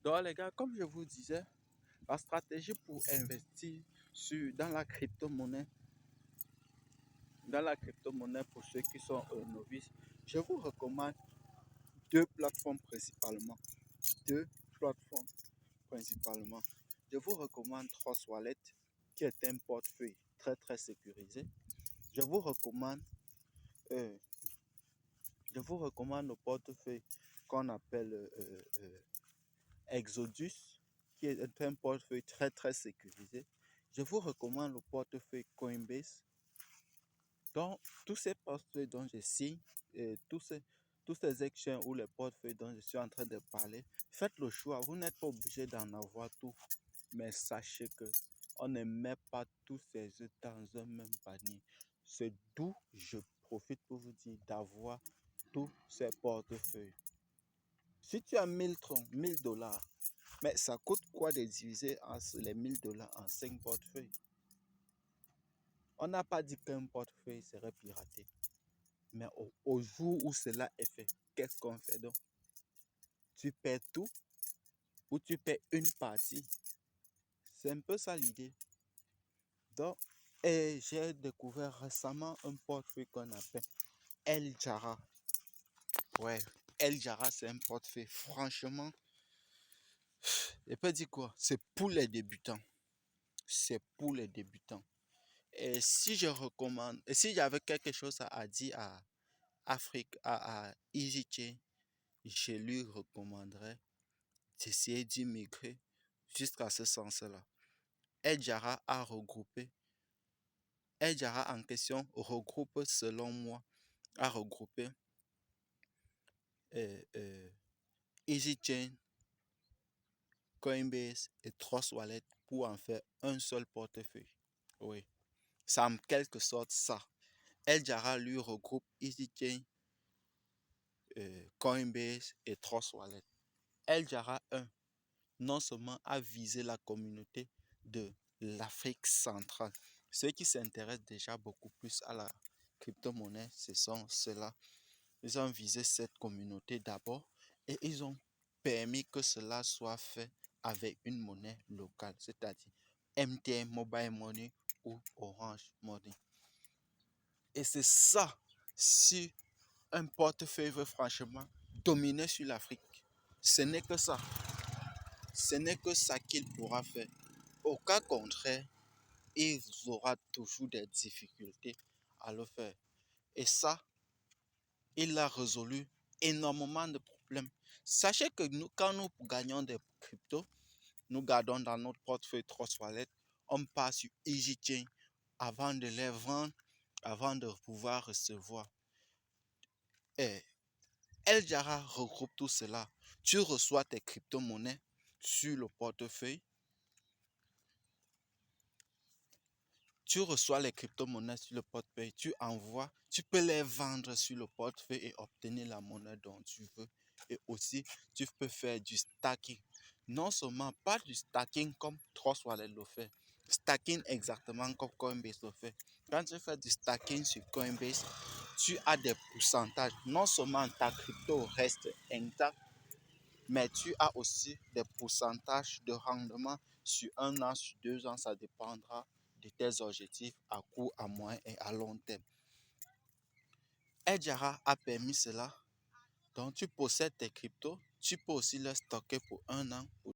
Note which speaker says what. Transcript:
Speaker 1: Donc les gars, comme je vous disais, la stratégie pour investir dans la crypto-monnaie pour ceux qui sont novices, je vous recommande deux plateformes principalement. Deux plateformes principalement. Je vous recommande Trust Wallet, qui est un portefeuille très très sécurisé. Je vous recommande, euh, le portefeuille qu'on appelle Exodus, qui est un portefeuille très très sécurisé. Je vous recommande le portefeuille Coinbase. Donc, tous ces portefeuilles dont je signe, et tous ces exchanges ou les portefeuilles dont je suis en train de parler, faites le choix. Vous n'êtes pas obligé d'en avoir tout, mais sachez que on ne met pas tous ces œufs dans un même panier. C'est d'où je profite pour vous dire d'avoir tous ces portefeuilles. Si tu as 1000 dollars, mais ça coûte quoi de diviser les 1000 dollars en 5 portefeuilles? On n'a pas dit qu'un portefeuille serait piraté. Mais au jour où cela est fait, qu'est-ce qu'on fait donc? Tu perds tout ou tu perds une partie? C'est un peu ça l'idée. Donc, et j'ai découvert récemment un portefeuille qu'on appelle El Jara. Ouais, El Jara, c'est un portefeuille. Franchement, je peux dire quoi? C'est pour les débutants. C'est pour les débutants. Et si je recommande, et si j'avais quelque chose à dire à Afrique, à EasyChain, je lui recommanderais d'essayer d'immigrer jusqu'à ce sens-là. El Jara en question regroupe, selon moi, a regroupé EasyChain, Coinbase et Trust Wallet pour en faire un seul portefeuille. Oui, c'est en quelque sorte ça. El Jara lui regroupe EasyChain, Coinbase et Trust Wallet. El Jara 1 non seulement a visé la communauté de l'Afrique centrale. Ceux qui s'intéressent déjà beaucoup plus à la crypto-monnaie, ce sont ceux-là. Ils ont visé cette communauté d'abord et ils ont permis que cela soit fait avec une monnaie locale, c'est-à-dire MTN Mobile Money ou Orange Money. Et c'est ça, si un portefeuille veut franchement dominer sur l'Afrique, ce n'est que ça. Ce n'est que ça qu'il pourra faire. Au cas contraire, il aura toujours des difficultés à le faire. Et ça, il a résolu énormément de problèmes. Sachez que nous, quand nous gagnons des cryptos, nous gardons dans notre portefeuille Trust Wallet, on passe sur EasyChain avant de les vendre, avant de pouvoir recevoir. Et El Jara regroupe tout cela. Tu reçois tes crypto-monnaies sur le portefeuille. Tu reçois les crypto-monnaies sur le portefeuille, tu envoies, tu peux les vendre sur le portefeuille et obtenir la monnaie dont tu veux. Et aussi, tu peux faire du stacking. Non seulement pas du stacking comme Trust Wallet le fait, stacking exactement comme Coinbase le fait. Quand tu fais du stacking sur Coinbase, tu as des pourcentages. Non seulement ta crypto reste intacte, mais tu as aussi des pourcentages de rendement sur 1 an, sur 2 ans, ça dépendra de tes objectifs à court, à moyen et à long terme. El Jara a permis cela. Donc, tu possèdes tes cryptos, tu peux aussi les stocker pour 1 an,